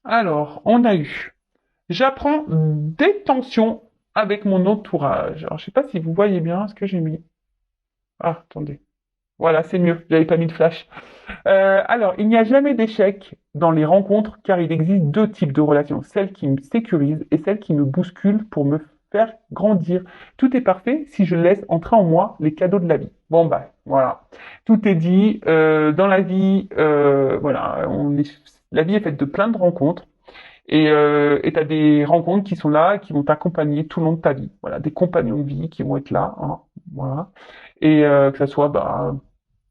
Alors, on a eu. J'apprends des tensions avec mon entourage. Alors, je sais pas si vous voyez bien ce que j'ai mis. Ah, attendez. Voilà, c'est mieux. J'avais pas mis de flash. Alors, il n'y a jamais d'échec dans les rencontres car il existe deux types de relations. Celles qui me sécurisent et celles qui me bousculent pour me faire grandir. Tout est parfait si je laisse entrer en moi les cadeaux de la vie. Bon, bah, voilà. Tout est dit. Dans la vie, voilà, la vie est faite de plein de rencontres. Et t'as des rencontres qui sont là, qui vont t'accompagner tout le long de ta vie. Voilà, des compagnons de vie qui vont être là, hein, voilà. Et que ça soit bah,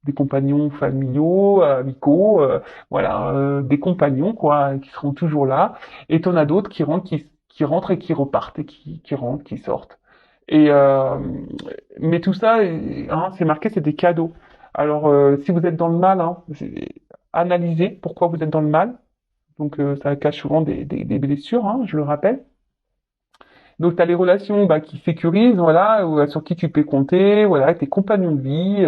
des compagnons familiaux, amicaux, voilà, des compagnons quoi, qui seront toujours là. Et t'en as d'autres qui rentrent et qui repartent et qui rentrent, qui sortent. Et mais tout ça, hein, c'est marqué, c'est des cadeaux. Alors si vous êtes dans le mal, hein, analysez pourquoi vous êtes dans le mal. Donc ça cache souvent des blessures, hein, je le rappelle. Donc tu as les relations bah, qui sécurisent, voilà, sur qui tu peux compter, voilà, tes compagnons de vie,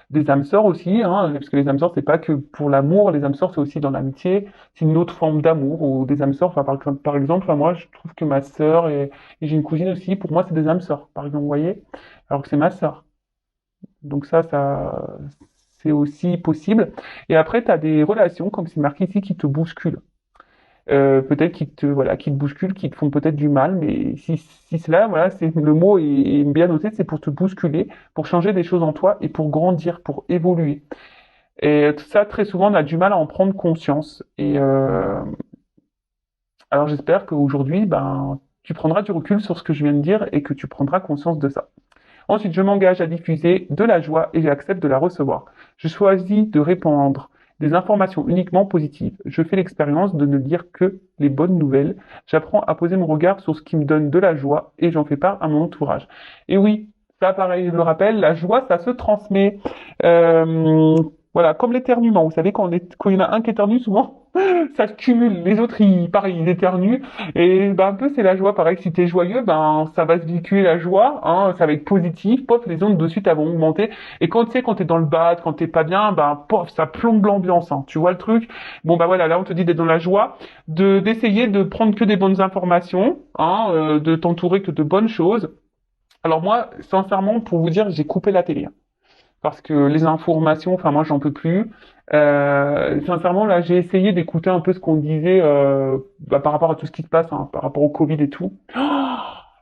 des âmes sœurs aussi, hein, parce que les âmes sœurs c'est pas que pour l'amour, les âmes sœurs c'est aussi dans l'amitié, c'est une autre forme d'amour ou des âmes sœurs. Enfin, par exemple, enfin, moi je trouve que ma sœur et j'ai une cousine aussi, pour moi c'est des âmes sœurs, par exemple, vous voyez, alors que c'est ma sœur. Donc ça c'est aussi possible. Et après tu as des relations comme c'est marqué ici qui te bousculent peut-être qui te bousculent, qui te font peut-être du mal, mais si cela, voilà, c'est le mot est bien noté, c'est pour te bousculer, pour changer des choses en toi et pour grandir, pour évoluer. Et tout ça, très souvent, on a du mal à en prendre conscience. Et alors, j'espère qu'aujourd'hui, ben, tu prendras du recul sur ce que je viens de dire et que tu prendras conscience de ça. Ensuite, je m'engage à diffuser de la joie et j'accepte de la recevoir. Je choisis de répandre des informations uniquement positives. Je fais l'expérience de ne lire que les bonnes nouvelles. J'apprends à poser mon regard sur ce qui me donne de la joie et j'en fais part à mon entourage. Et oui, ça, pareil, je le rappelle, la joie, ça se transmet. Voilà, comme l'éternuement. Vous savez, quand il y en a un qui éternue, souvent, ça se cumule. Les autres, pareil, ils éternuent. Et ben, un peu, c'est la joie. Pareil, si t'es joyeux, ben, ça va se véhiculer la joie, hein, ça va être positif. Pop, les ondes de suite, elles vont augmenter. Et quand tu sais, quand t'es dans le bad, quand t'es pas bien, ben, pof, ça plombe l'ambiance, hein. Tu vois le truc? Bon, ben voilà, là, on te dit d'être dans la joie, d'essayer de prendre que des bonnes informations, hein, de t'entourer que de bonnes choses. Alors moi, sincèrement, pour vous dire, j'ai coupé la télé, hein, parce que les informations, enfin moi j'en peux plus. Sincèrement là, j'ai essayé d'écouter un peu ce qu'on disait bah, par rapport à tout ce qui se passe, hein, par rapport au Covid et tout.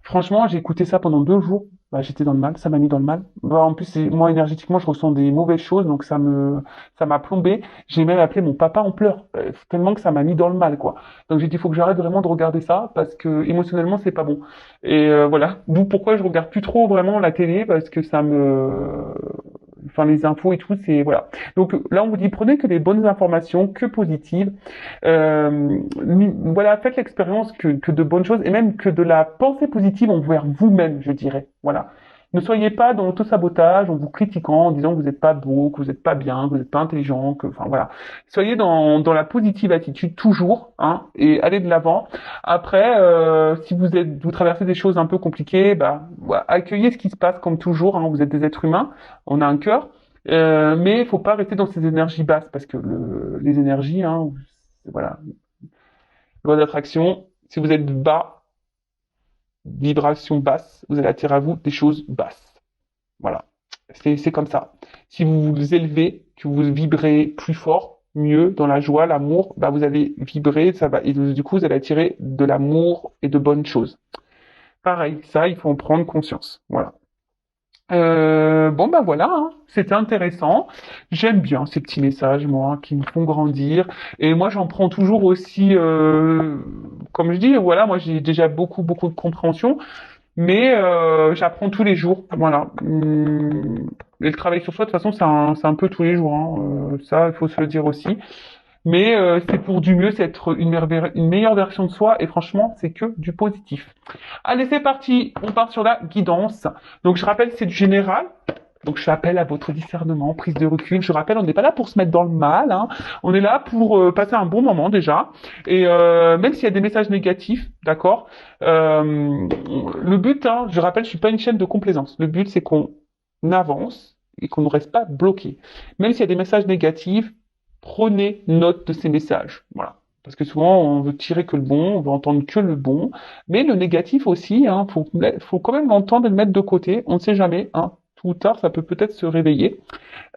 Franchement, j'ai écouté ça pendant 2 jours. Bah, j'étais dans le mal, ça m'a mis dans le mal. Bah, en plus, moi énergétiquement, je ressens des mauvaises choses, donc ça m'a plombé. J'ai même appelé mon papa en pleurs, tellement que ça m'a mis dans le mal, quoi. Donc j'ai dit, il faut que j'arrête vraiment de regarder ça parce que émotionnellement, c'est pas bon. Et voilà, d'où pourquoi je regarde plus trop vraiment la télé parce que enfin les infos et tout, c'est voilà. Donc là, on vous dit prenez que les bonnes informations, que positives. Voilà, faites l'expérience que de bonnes choses et même que de la pensée positive envers vous-même, je dirais. Voilà. Ne soyez pas dans l'auto-sabotage en vous critiquant, en disant que vous n'êtes pas beau, que vous n'êtes pas bien, que vous n'êtes pas intelligent, que, enfin voilà. Soyez dans la positive attitude toujours, hein, et allez de l'avant. Après, si vous traversez des choses un peu compliquées, bah, voilà, accueillez ce qui se passe comme toujours, hein, vous êtes des êtres humains, on a un cœur, mais il faut pas rester dans ces énergies basses parce que les énergies, hein, voilà, loi d'attraction, si vous êtes bas, vibration basse, vous allez attirer à vous des choses basses. Voilà. C'est comme ça. Si vous vous élevez, que vous vibrez plus fort, mieux, dans la joie, l'amour, bah vous allez vibrer, ça va, et du coup, vous allez attirer de l'amour et de bonnes choses. Pareil, ça, il faut en prendre conscience. Voilà. Bon ben voilà, hein. C'était intéressant. J'aime bien ces petits messages, moi, qui me font grandir. Et moi, j'en prends toujours aussi, comme je dis, voilà, moi j'ai déjà beaucoup de compréhension, mais j'apprends tous les jours. Voilà. Et le travail sur soi, de toute façon, c'est un peu tous les jours, hein. Ça, il faut se le dire aussi. Mais c'est pour du mieux, c'est être une meilleure version de soi. Et franchement, c'est que du positif. Allez, c'est parti. On part sur la guidance. Donc, je rappelle, c'est du général. Donc, je fais appel à votre discernement, prise de recul. Je rappelle, on n'est pas là pour se mettre dans le mal, hein. On est là pour passer un bon moment déjà. Et même s'il y a des messages négatifs, d'accord. Le but, hein, je rappelle, je suis pas une chaîne de complaisance. Le but, c'est qu'on avance et qu'on ne reste pas bloqué. Même s'il y a des messages négatifs, prenez note de ces messages. Voilà. Parce que souvent, on veut tirer que le bon, on veut entendre que le bon. Mais le négatif aussi, hein, faut quand même l'entendre et le mettre de côté. On ne sait jamais, hein. Tôt ou tard, ça peut peut-être se réveiller.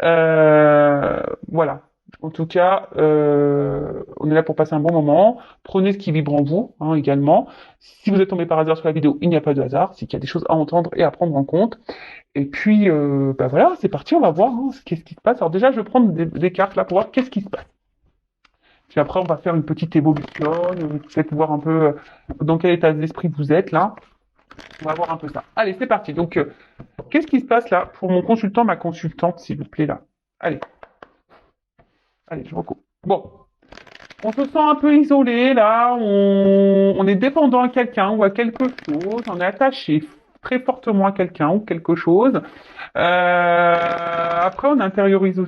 Voilà. En tout cas, on est là pour passer un bon moment. Prenez ce qui vibre en vous, hein, également. Si vous êtes tombé par hasard sur la vidéo, il n'y a pas de hasard. C'est qu'il y a des choses à entendre et à prendre en compte. Et puis, bah voilà, c'est parti, on va voir, hein, qu'est-ce qui se passe. Alors déjà, je vais prendre des cartes là pour voir qu'est-ce qui se passe. Puis après, on va faire une petite évolution, peut-être voir un peu dans quel état d'esprit vous êtes là. On va voir un peu ça. Allez, c'est parti. Donc, qu'est-ce qui se passe là pour mon consultant, ma consultante, s'il vous plaît, là? Allez, allez, je recoupe. Bon, on se sent un peu isolé là, on est dépendant à quelqu'un ou à quelque chose, on est attaché très fortement à quelqu'un ou quelque chose. Après, on intériorise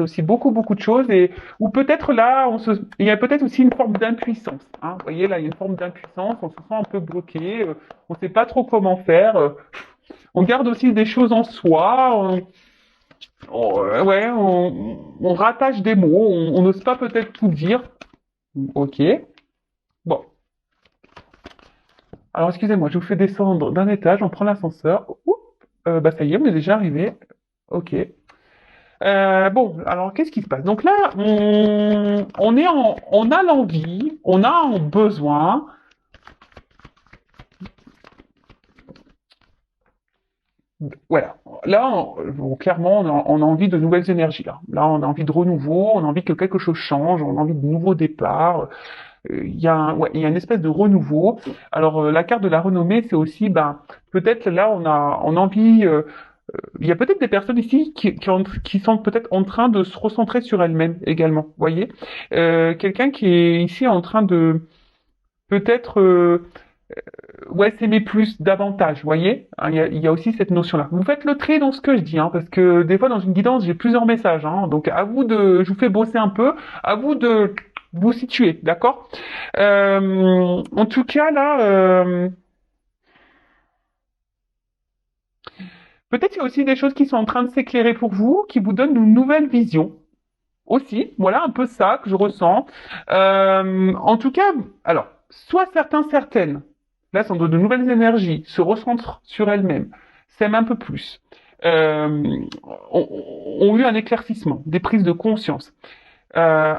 aussi beaucoup de choses et ou peut-être là, il y a peut-être aussi une forme d'impuissance. Hein. Vous voyez là, il y a une forme d'impuissance, on se sent un peu bloqué, on ne sait pas trop comment faire. On garde aussi des choses en soi. Ouais, on rattache des mots, on n'ose pas peut-être tout dire. Ok. Bon. Alors, excusez-moi, je vous fais descendre d'un étage, on prend l'ascenseur. Oup. Bah, ça y est, on est déjà arrivé. Ok. Bon, alors, qu'est-ce qui se passe? Donc là, on a l'envie, on a un besoin. Voilà. Là, bon, clairement, on a envie de nouvelles énergies. Là, on a envie de renouveau, on a envie que quelque chose change, on a envie de nouveaux départs. Ouais, il y a une espèce de renouveau. Alors la carte de la renommée, c'est aussi, ben, peut-être là, on a envie. Il y a peut-être des personnes ici qui sont peut-être en train de se recentrer sur elles-mêmes également. Vous voyez, quelqu'un qui est ici en train de peut-être ouais, s'aimer plus, davantage, vous voyez? Hein, il y a aussi cette notion-là. Vous faites le tri dans ce que je dis, hein, parce que des fois, dans une guidance, j'ai plusieurs messages, hein, donc à vous de, je vous fais bosser un peu, à vous de vous situer, d'accord? En tout cas, là, peut-être il y a aussi des choses qui sont en train de s'éclairer pour vous, qui vous donnent une nouvelle vision. Aussi, voilà un peu ça que je ressens. En tout cas, alors, soit certains, certaines, là, sont de nouvelles énergies, se recentrent sur elles-mêmes, s'aiment un peu plus, euh, ont, ont eu un éclaircissement, des prises de conscience. Euh,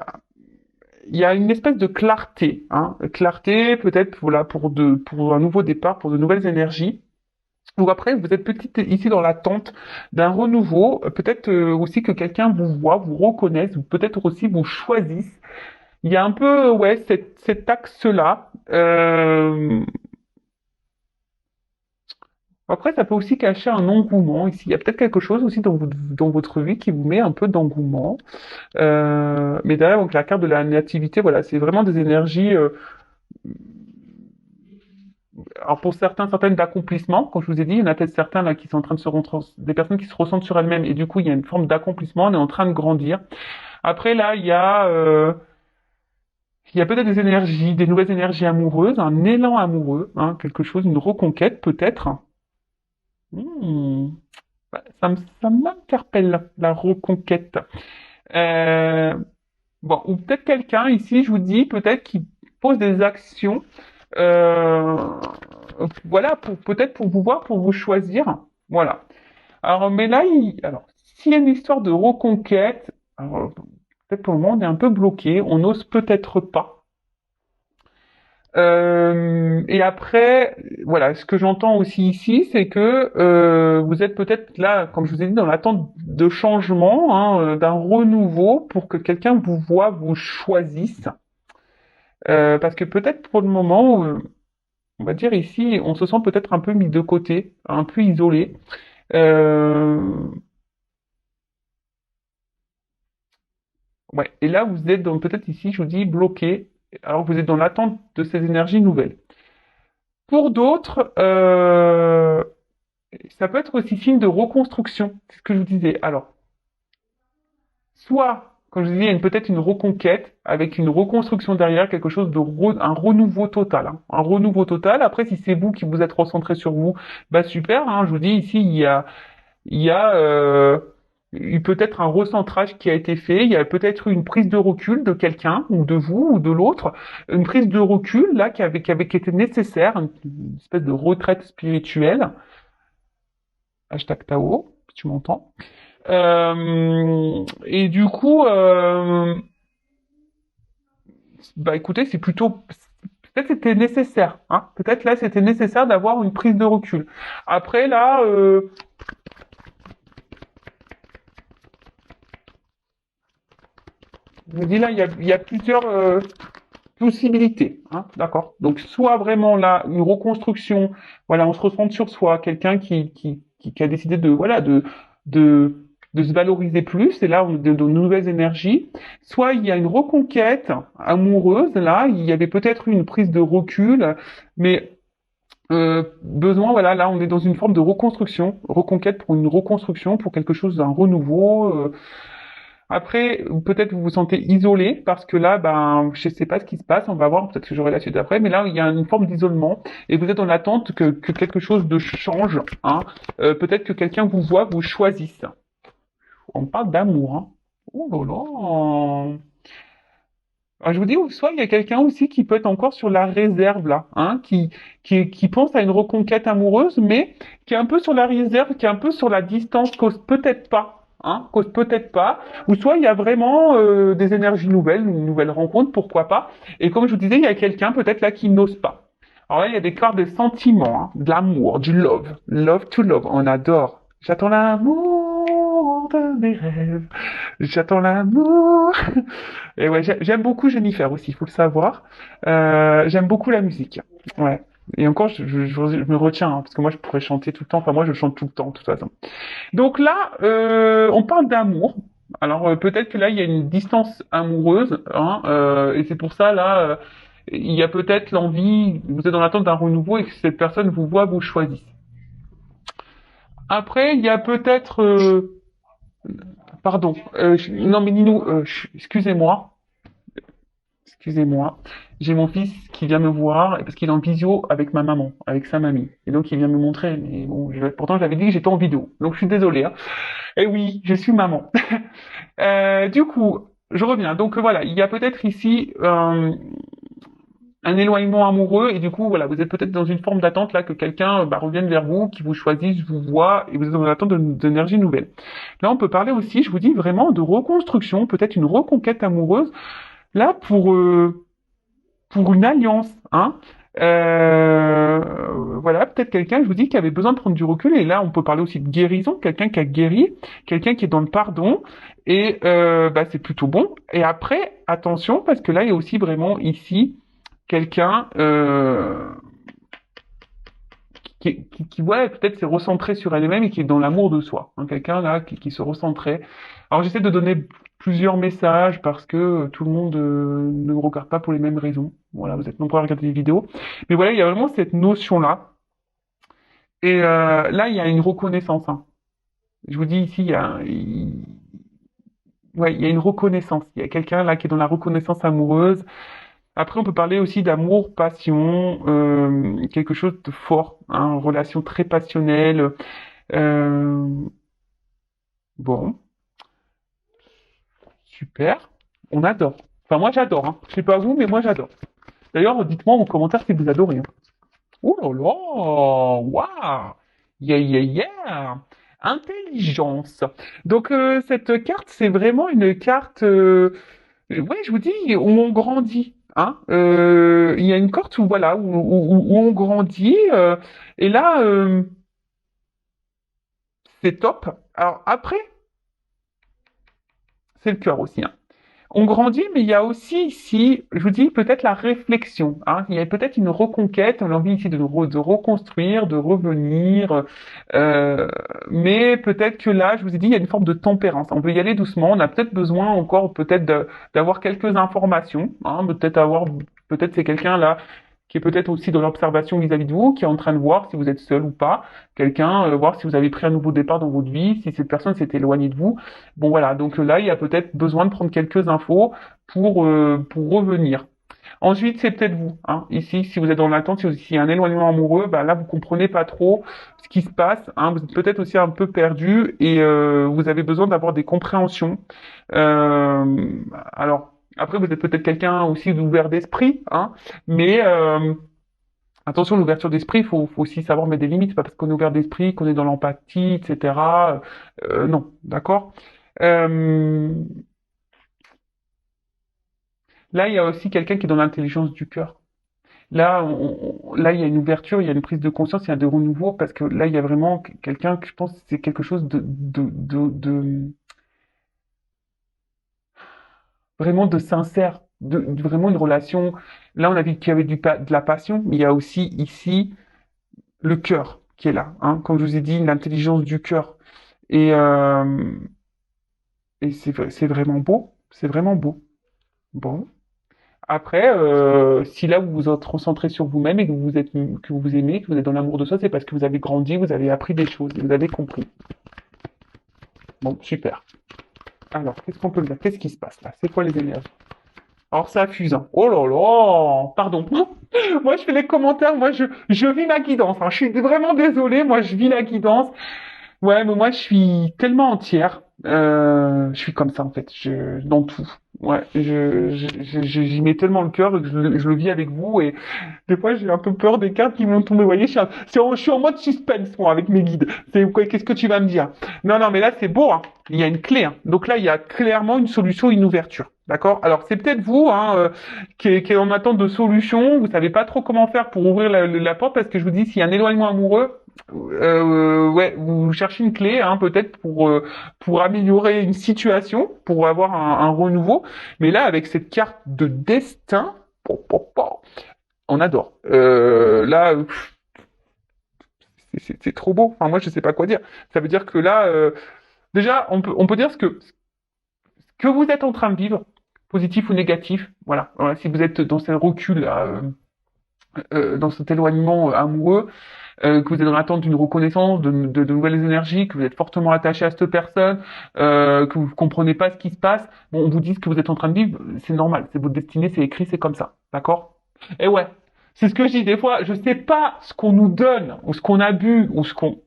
Il y a une espèce de clarté, hein, clarté peut-être voilà, pour un nouveau départ, pour de nouvelles énergies. Ou après, vous êtes peut-être ici dans l'attente d'un renouveau, peut-être aussi que quelqu'un vous voit, vous reconnaisse, ou peut-être aussi vous choisisse. Il y a un peu, ouais, cet axe-là. Après, ça peut aussi cacher un engouement ici. Il y a peut-être quelque chose aussi dans votre vie qui vous met un peu d'engouement. Mais derrière, donc, la carte de la nativité, voilà, c'est vraiment des énergies. Alors pour certains, certaines d'accomplissement, comme je vous ai dit, il y en a peut-être certains là qui sont en train de des personnes qui se ressentent sur elles-mêmes et du coup il y a une forme d'accomplissement, on est en train de grandir. Après là, il y a peut-être des énergies, des nouvelles énergies amoureuses, un élan amoureux, hein, quelque chose, une reconquête peut-être. Hmm. Ouais, ça m'interpelle la reconquête. Euh, bon, ou peut-être quelqu'un ici, je vous dis, peut-être qui pose des actions. Euh, voilà, peut-être pour vous voir, pour vous choisir. Voilà. Alors, mais là, alors, s'il y a une histoire de reconquête, alors, peut-être pour le moment, on est un peu bloqué, on n'ose peut-être pas. Et après, voilà, ce que j'entends aussi ici, c'est que vous êtes peut-être là, comme je vous ai dit, dans l'attente de changement, hein, d'un renouveau pour que quelqu'un vous voit, vous choisisse. Parce que peut-être pour le moment, on va dire ici, on se sent peut-être un peu mis de côté, un peu isolé. Euh, ouais. Et là, vous êtes peut-être ici, je vous dis, bloqué, alors que vous êtes dans l'attente de ces énergies nouvelles. Pour d'autres, ça peut être aussi signe de reconstruction, c'est ce que je vous disais. Alors, soit, comme je vous disais, il y a peut-être une reconquête avec une reconstruction derrière, quelque chose de un renouveau total, hein. Un renouveau total. Après, si c'est vous qui vous êtes recentré sur vous, bah super. Hein, je vous dis ici, il y a Il peut être un recentrage qui a été fait, il y a peut-être eu une prise de recul de quelqu'un, ou de vous, ou de l'autre, une prise de recul là qui était nécessaire, une espèce de retraite spirituelle. Hashtag Tao, si tu m'entends. Et du coup, bah écoutez, c'est plutôt peut-être c'était nécessaire, hein. Peut-être là c'était nécessaire d'avoir une prise de recul. Après là, je vous dis là, il y a plusieurs possibilités, hein, d'accord. Donc soit vraiment là une reconstruction, voilà, on se recentre sur soi, quelqu'un qui a décidé de voilà de de se valoriser plus, et là on de nouvelles énergies. Soit il y a une reconquête amoureuse, là il y avait peut-être eu une prise de recul, mais besoin, voilà, là on est dans une forme de reconstruction, reconquête pour une reconstruction, pour quelque chose d'un renouveau. Après, peut-être vous vous sentez isolé parce que là, ben, je sais pas ce qui se passe. On va voir. Peut-être que j'aurai la suite après. Mais là, il y a une forme d'isolement et vous êtes en attente que quelque chose de change. Hein. Peut-être que quelqu'un vous voit, vous choisisse. On parle d'amour. Hein. Oh là là. Alors, je vous dis, soit il y a quelqu'un aussi qui peut être encore sur la réserve là, hein, qui pense à une reconquête amoureuse, mais qui est un peu sur la réserve, qui est un peu sur la distance, cause peut-être pas, hein, cause peut-être pas, ou soit il y a vraiment des énergies nouvelles, une nouvelle rencontre, pourquoi pas. Et comme je vous disais, il y a quelqu'un peut-être là qui n'ose pas. Alors là, il y a des cartes de sentiments, hein, de l'amour, du love, love to love, on adore. J'attends l'amour de mes rêves. J'attends l'amour. Et ouais, j'aime beaucoup Jennifer aussi, il faut le savoir. J'aime beaucoup la musique. Ouais. Et encore, je me retiens, hein, parce que moi, je pourrais chanter tout le temps. Enfin, moi, je chante tout le temps, de toute façon. Donc là, on parle d'amour. Alors, peut-être que là, il y a une distance amoureuse, hein, et c'est pour ça, là, il y a peut-être l'envie, vous êtes dans l'attente d'un renouveau et que cette personne vous voit, vous choisisse. Après, il y a peut-être... pardon. Non, mais Ninou, excusez-moi. Excusez-moi, j'ai mon fils qui vient me voir parce qu'il est en visio avec ma maman, avec sa mamie. Et donc il vient me montrer, mais bon, pourtant j'avais dit que j'étais en vidéo. Donc je suis désolé. Hein. Et oui, je suis maman. Du coup, je reviens. Donc voilà, il y a peut-être ici un éloignement amoureux et du coup voilà, vous êtes peut-être dans une forme d'attente là que quelqu'un bah, revienne vers vous, qui vous choisisse, vous voit et vous êtes dans l'attente d'énergie nouvelle. Là, on peut parler aussi, je vous dis vraiment de reconstruction, peut-être une reconquête amoureuse. Là, pour une alliance, hein. Voilà, peut-être quelqu'un, je vous dis, qui avait besoin de prendre du recul. Et là, on peut parler aussi de guérison, quelqu'un qui a guéri, quelqu'un qui est dans le pardon. Et bah, c'est plutôt bon. Et après, attention, parce que là, il y a aussi vraiment ici quelqu'un ouais, peut-être s'est recentré sur elle-même et qui est dans l'amour de soi. Hein, quelqu'un là qui se recentrait. Alors j'essaie de donner plusieurs messages parce que tout le monde ne me regarde pas pour les mêmes raisons. Voilà, vous êtes nombreux à regarder les vidéos. Mais voilà, il y a vraiment cette notion-là. Et là, il y a une reconnaissance. Hein. Je vous dis ici, ouais, il y a une reconnaissance. Il y a quelqu'un là qui est dans la reconnaissance amoureuse. Après, on peut parler aussi d'amour, passion, quelque chose de fort, hein, une relation très passionnelle. Euh, bon, super. On adore. Enfin, moi, j'adore. Hein. Je sais pas vous, mais moi, j'adore. D'ailleurs, dites-moi en commentaire si vous adorez. Hein. Oh là là, waouh, yeah, yeah, yeah. Intelligence. Donc, cette carte, c'est vraiment une carte, ouais, je vous dis, où on grandit. Hein. Il y a une carte où, voilà, où on grandit. Et là, c'est top. Alors, après, c'est le cœur aussi. Hein. On grandit, mais il y a aussi ici, je vous dis, peut-être la réflexion. Hein. Il y a peut-être une reconquête, l'envie ici de reconstruire, de revenir. euh, mais peut-être que là, je vous ai dit, il y a une forme de tempérance. On veut y aller doucement. On a peut-être besoin encore, peut-être, d'avoir quelques informations. Hein. Peut-être c'est quelqu'un là qui est peut-être aussi dans l'observation vis-à-vis de vous, qui est en train de voir si vous êtes seul ou pas. Quelqu'un, voir si vous avez pris un nouveau départ dans votre vie, si cette personne s'est éloignée de vous. Bon voilà, donc là, il y a peut-être besoin de prendre quelques infos pour revenir. Ensuite, c'est peut-être vous. Hein. Ici, si vous êtes dans l'attente, s'il y a un éloignement amoureux, bah là, vous comprenez pas trop ce qui se passe. Hein. Vous êtes peut-être aussi un peu perdu et vous avez besoin d'avoir des compréhensions. Alors, après, vous êtes peut-être quelqu'un aussi d'ouvert d'esprit, hein, mais attention, l'ouverture d'esprit, faut aussi savoir mettre des limites. C'est pas parce qu'on est ouvert d'esprit, qu'on est dans l'empathie, etc. Non, d'accord. Euh, Là, il y a aussi quelqu'un qui est dans l'intelligence du cœur. Là, là, il y a une ouverture, il y a une prise de conscience, il y a de renouveau, parce que là, il y a vraiment quelqu'un que je pense que c'est quelque chose vraiment de sincère, vraiment une relation. Là, on a vu qu'il y avait de la passion, mais il y a aussi ici le cœur qui est là, hein, comme je vous ai dit, l'intelligence du cœur. Et, euh, et c'est vraiment beau, c'est vraiment beau. Bon. Après, si là vous vous êtes concentré sur vous-même et que que vous aimez, que vous êtes dans l'amour de soi, c'est parce que vous avez grandi, vous avez appris des choses, vous avez compris. Bon, super. Alors, qu'est-ce qu'on peut dire? Qu'est-ce qui se passe là? C'est quoi les énergies? Alors, ça fuse, hein. Oh là là! Pardon. Moi, je fais les commentaires, moi, je vis ma guidance, hein. Je suis vraiment désolée, moi, je vis la guidance. Ouais, mais moi, je suis tellement entière. Je suis comme ça, en fait. Dans tout. Ouais, j'y mets tellement le cœur que je le vis avec vous et des fois, j'ai un peu peur des cartes qui vont tomber. Vous voyez, je suis en mode suspense, moi, avec mes guides. Qu'est-ce que tu vas me dire? Non, non, mais là, c'est beau, hein. Il y a une clé, hein. Donc là, il y a clairement une solution, une ouverture. D'accord? Alors, c'est peut-être vous, hein, qui est en attente de solution. Vous savez pas trop comment faire pour ouvrir la porte parce que je vous dis, s'il y a un éloignement amoureux, ouais, vous cherchez une clé, hein, peut-être pour améliorer une situation, pour avoir un renouveau. Mais là, avec cette carte de destin, on adore. Là, c'est trop beau. Enfin, moi, je sais pas quoi dire. Ça veut dire que là, déjà, on peut dire ce que vous êtes en train de vivre, positif ou négatif. Voilà. Voilà. Si vous êtes dans ce recul, là, dans cet éloignement amoureux, que vous êtes dans l'attente d'une reconnaissance, de nouvelles énergies, que vous êtes fortement attaché à cette personne, que vous comprenez pas ce qui se passe, bon, on vous dit ce que vous êtes en train de vivre, c'est normal, c'est votre destinée, c'est écrit, c'est comme ça, d'accord? Et ouais, c'est ce que je dis des fois, je sais pas ce qu'on nous donne, ou ce qu'on a bu, ou ce qu'on,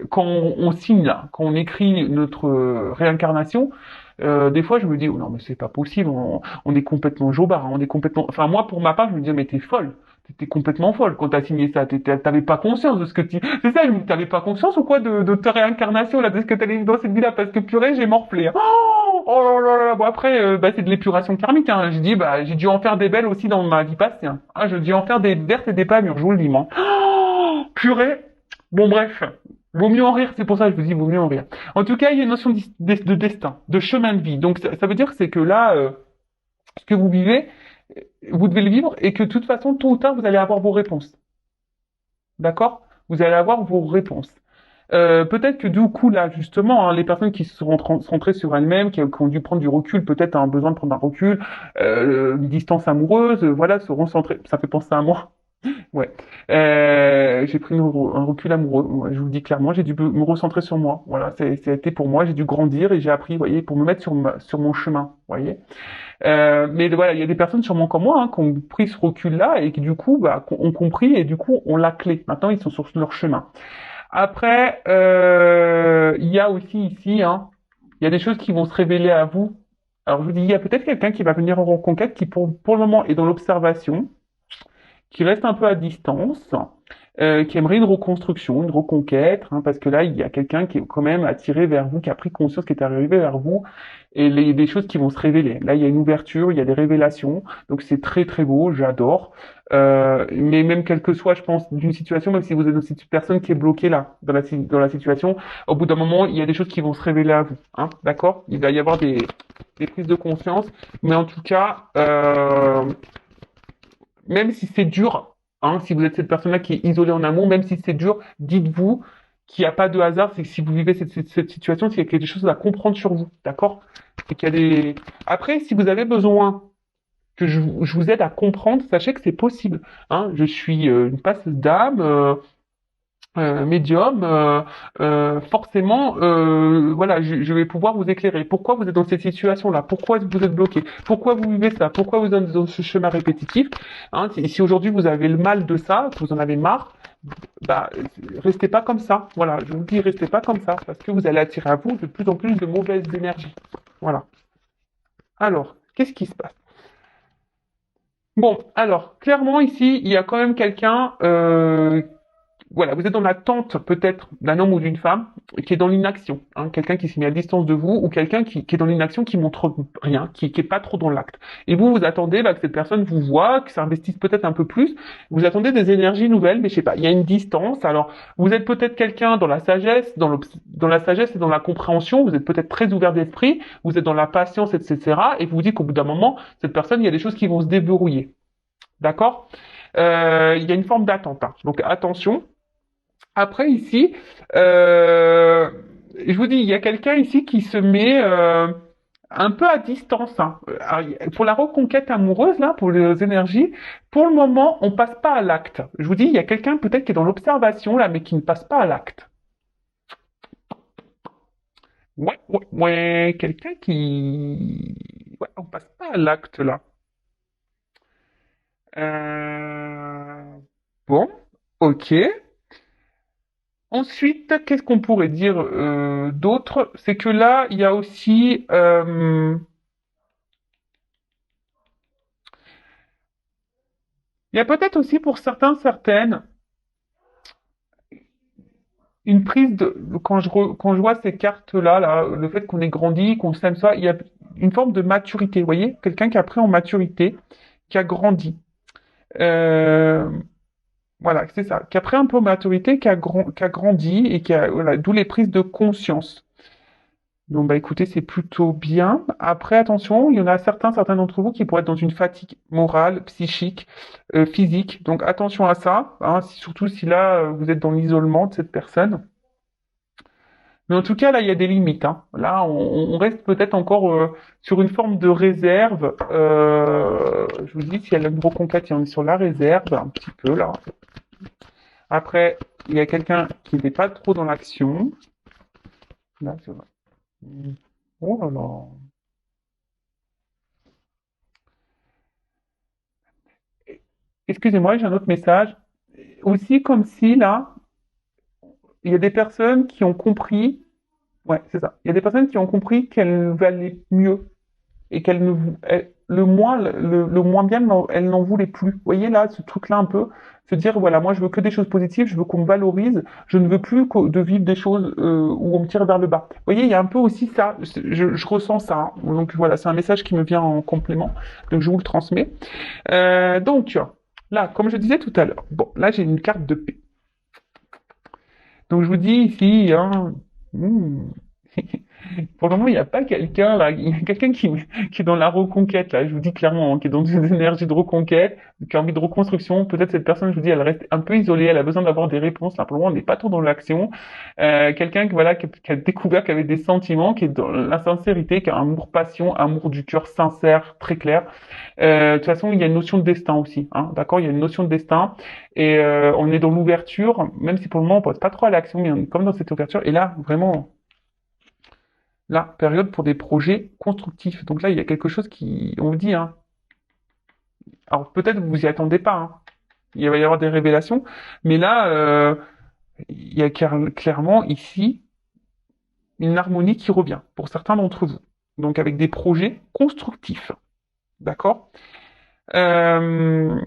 quand on signe là, quand on écrit notre réincarnation, des fois je me dis, oh non mais c'est pas possible, on est complètement jobard, hein, on est complètement, enfin moi pour ma part je me dis mais t'es folle. T'étais complètement folle quand t'as signé ça. T'avais pas conscience de ce que tu... C'est ça, je me dis, t'avais pas conscience ou quoi de ta réincarnation, là, de ce que t'allais vivre dans cette vie-là, parce que purée, j'ai morflé. Hein. Oh là là là. Bon après, bah, c'est de l'épuration karmique. Hein. Je dis, bah, j'ai dû en faire des belles aussi dans ma vie passée. Hein. Ah, j'ai dû en faire des vertes et des pas mûres, je vous le dis, moi. Oh, purée. Bon bref, vaut mieux en rire. C'est pour ça que je vous dis, vaut mieux en rire. En tout cas, il y a une notion de destin, de chemin de vie. Donc ça veut dire que c'est que là, ce que vous vivez, vous devez le vivre et que de toute façon, tôt ou tard, vous allez avoir vos réponses. D'accord? Vous allez avoir vos réponses. Peut-être que du coup, là, justement, hein, les personnes qui se sont centrées sur elles-mêmes, qui ont dû prendre du recul, peut-être un besoin de prendre un recul, une distance amoureuse, voilà, se recentrer. Ça fait penser à moi. Ouais. J'ai pris un recul amoureux. Ouais, je vous le dis clairement, j'ai dû me recentrer sur moi. Voilà, été pour moi. J'ai dû grandir et j'ai appris, vous voyez, pour me mettre sur mon chemin. Vous voyez. Mais voilà, il y a des personnes sûrement comme moi hein, qui ont pris ce recul-là et qui du coup bah, ont compris et du coup ont la clé. Maintenant, ils sont sur leur chemin. Après, il y a aussi ici, hein, il y a des choses qui vont se révéler à vous. Alors je vous dis, il y a peut-être quelqu'un qui va venir en reconquête qui pour le moment est dans l'observation, qui reste un peu à distance, qui aimerait une reconstruction, une reconquête, hein, parce que là, il y a quelqu'un qui est quand même attiré vers vous, qui a pris conscience, qui est arrivé vers vous, et des choses qui vont se révéler. Là, il y a une ouverture, il y a des révélations, donc c'est très très beau, j'adore. Mais même quel que soit, je pense, d'une situation, même si vous êtes une personne qui est bloquée là, dans la situation, au bout d'un moment, il y a des choses qui vont se révéler à vous, hein, d'accord? Il va y avoir des prises de conscience, mais en tout cas, même si c'est dur, hein, si vous êtes cette personne-là qui est isolée en amour, même si c'est dur, dites-vous qu'il n'y a pas de hasard, c'est que si vous vivez cette situation, c'est qu'il y a des choses à comprendre sur vous, d'accord? Et qu'il y a des... Après, si vous avez besoin que je vous aide à comprendre, sachez que c'est possible. Hein. Je suis une passeuse d'âme, médium, forcément, voilà, je vais pouvoir vous éclairer. Pourquoi vous êtes dans cette situation-là? Pourquoi vous êtes bloqué? Pourquoi vous vivez ça? Pourquoi vous êtes dans ce chemin répétitif? Hein, si aujourd'hui vous avez le mal de ça, que vous en avez marre, bah, restez pas comme ça. Voilà, je vous dis, restez pas comme ça, parce que vous allez attirer à vous de plus en plus de mauvaises énergies. Voilà. Alors, qu'est-ce qui se passe? Bon, alors, clairement, ici, il y a quand même quelqu'un, voilà, vous êtes dans l'attente peut-être d'un homme ou d'une femme qui est dans l'inaction, hein, quelqu'un qui s'est mis à distance de vous ou quelqu'un qui est dans l'inaction, qui montre rien, qui est pas trop dans l'acte. Et vous, vous attendez bah, que cette personne vous voit, que ça investisse peut-être un peu plus. Vous attendez des énergies nouvelles, mais je sais pas, il y a une distance. Alors, vous êtes peut-être quelqu'un dans la sagesse, dans la sagesse et dans la compréhension. Vous êtes peut-être très ouvert d'esprit. Vous êtes dans la patience, etc. Et vous vous dites qu'au bout d'un moment, cette personne, il y a des choses qui vont se déverrouiller. D'accord? Il y a une forme d'attente, hein. Donc attention. Après ici, je vous dis, il y a quelqu'un ici qui se met un peu à distance, hein. Alors, pour la reconquête amoureuse, là, pour les énergies, pour le moment, on passe pas à l'acte. Je vous dis, il y a quelqu'un peut-être qui est dans l'observation, là, mais qui ne passe pas à l'acte. Ouais, ouais, ouais, quelqu'un qui... Ouais, on passe pas à l'acte, là. Euh, Bon, ok. Ensuite, qu'est-ce qu'on pourrait dire d'autre? C'est que là, il y a aussi, il y a peut-être aussi pour certains, certaines, une prise de, quand je vois ces cartes-là, là, le fait qu'on ait grandi, qu'on s'aime ça, il y a une forme de maturité, vous voyez? Quelqu'un qui a pris en maturité, qui a grandi. Euh, voilà, c'est ça. Qui a pris un peu en maturité, qui a grandi et qui a, voilà, d'où les prises de conscience. Donc, bah, écoutez, c'est plutôt bien. Après, attention, il y en a certains d'entre vous qui pourraient être dans une fatigue morale, psychique, physique. Donc, attention à ça, hein, surtout si là, vous êtes dans l'isolement de cette personne. Mais en tout cas, là, il y a des limites, hein. Là, on reste peut-être encore sur une forme de réserve. Je vous dis, si elle a une reconquête, on est sur la réserve, un petit peu, là. Après, il y a quelqu'un qui n'est pas trop dans l'action. Là, c'est vrai. Oh là là. Excusez-moi, j'ai un autre message. Aussi, comme si là, il y a des personnes qui ont compris, ouais, c'est ça. Il y a des personnes qui ont compris qu'elles valaient mieux et qu'elles ne, le moins bien, elles n'en voulaient plus. Vous voyez là, ce truc-là un peu, se dire, voilà, moi je veux que des choses positives, je veux qu'on me valorise, je ne veux plus de vivre des choses où on me tire vers le bas. Vous voyez, il y a un peu aussi ça, je ressens ça, hein. Donc voilà, c'est un message qui me vient en complément, donc je vous le transmets. Donc, là, comme je disais tout à l'heure, bon, là j'ai une carte de paix. Donc je vous dis ici, hein, hmm, pour le moment, il n'y a pas quelqu'un là, il y a quelqu'un qui est dans la reconquête là, je vous dis clairement, hein, qui est dans une énergie de reconquête, qui a envie de reconstruction. Peut-être cette personne, je vous dis, elle reste un peu isolée, elle a besoin d'avoir des réponses. Là, pour le moment, on n'est pas trop dans l'action. Quelqu'un voilà, qui a découvert qu'il avait des sentiments, qui est dans la sincérité, qui a un amour passion, amour du cœur sincère, très clair. De toute façon, il y a une notion de destin aussi, hein, d'accord? Il y a une notion de destin et on est dans l'ouverture, même si pour le moment on passe pas trop à l'action, mais on est comme dans cette ouverture. Et là, vraiment, là, période pour des projets constructifs. Donc là, il y a quelque chose qui, on vous dit, hein. Alors peut-être vous y attendez pas, hein. Il va y avoir des révélations, mais là, il y a clairement ici une harmonie qui revient pour certains d'entre vous. Donc avec des projets constructifs, d'accord? Euh,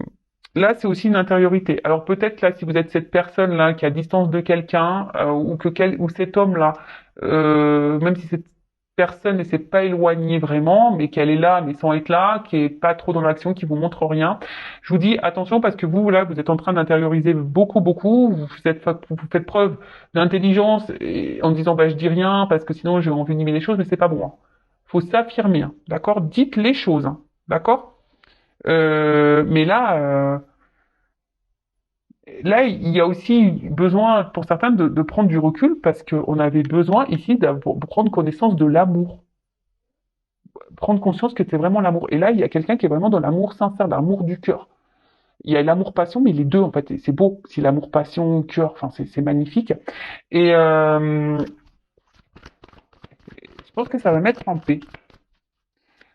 Là, c'est aussi une intériorité. Alors peut-être là, si vous êtes cette personne-là qui est à distance de quelqu'un, ou cet homme-là, même si cette personne ne s'est pas éloignée vraiment, mais qu'elle est là, mais sans être là, qui est pas trop dans l'action, qui vous montre rien, je vous dis attention parce que vous, là, vous êtes en train d'intérioriser beaucoup, beaucoup. Vous faites preuve d'intelligence en disant, bah, je dis rien parce que sinon j'ai envenimer les choses, mais c'est pas bon, hein. Faut s'affirmer, hein, d'accord? Dites les choses, hein, d'accord? Mais là, il y a aussi besoin pour certains de prendre du recul parce qu'on avait besoin ici de prendre connaissance de l'amour, prendre conscience que c'est vraiment l'amour. Et là, il y a quelqu'un qui est vraiment dans l'amour sincère, l'amour du cœur. Il y a l'amour-passion, mais les deux, en fait, c'est beau. Si l'amour-passion, cœur, enfin, c'est magnifique. Et je pense que ça va mettre en paix.